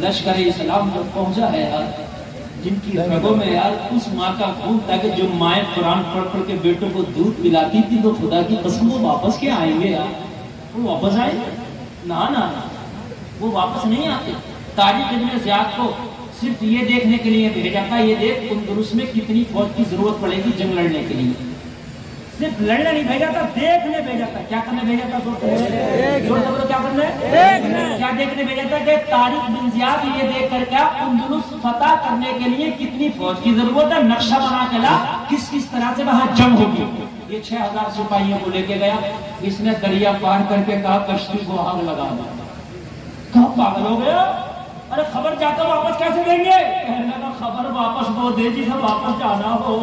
لشکر اسلام جو پہنچا ہے یار, جن کی رگوں میں یار اس ماں کا خون تھا کہ جو مائیں قرآن پڑھ پڑھ کے بیٹوں کو دودھ پلاتی تھی, تو خدا کی قسم وہ واپس کیا آئیں گے یار؟ وہ واپس آئے نا, وہ واپس نہیں آتے. تاریخ ابن زیاد کو صرف یہ دیکھنے کے لیے بھیجا تھا, یہ دیکھ اندلس میں کتنی فوج کی ضرورت پڑے گی جنگ لڑنے کے لیے. صرف لڑنے نہیں بھیجا تھا, دیکھنے بھیجا تھا. کیا کرنے بھیجا تھا؟ کیا کرنے, کیا دیکھنے بھیجا تھا کہ طارق بن زیاد یہ دیکھ کر کیا اندلس فتح کرنے کے لیے کتنی فوج کی ضرورت ہے, نقشہ بنا کے لا کس کس طرح سے وہاں جنگ ہوگی. یہ 6000 سپاہیوں کو لے کے گیا. اس نے دریا پار کر کے کہا کشتی کو آگ لگا دو. کہاں پاگل ہو گیا؟ ارے خبر جاتا واپس کیسے دیں گے؟ کہنے لگا خبر واپس وہ دے جسے واپس جانا ہو،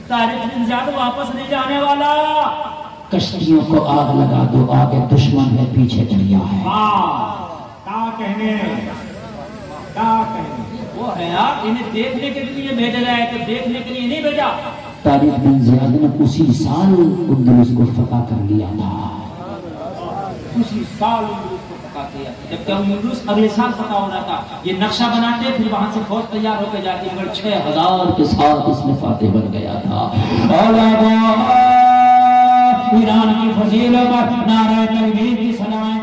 طارق بن زیاد واپس نہیں جانے والا۔ کشتیوں کو آگ لگا دو، آگے دشمن ہے پیچھے دریا ہے۔ کیا کہنے وہ ہے یار، انہیں دیکھنے کے لیے بھیجا جائے تو دیکھنے کے لیے نہیں بھیجا۔ طارق بن زیاد نے اسی سال اندلس کو فتح کر لیا تھا، اسی سال اندلس کو فتح کیا، جبکہ اندلس اگلے سال فتح ہونا تھا۔ یہ نقشہ بناتے پھر وہاں سے فوج تیار ہو کے جاتی، مگر 6000 کے ساتھ اس میں فاتح بن گیا تھا۔ ایران کی فضیلت، نعرہ تکبیر کی سلام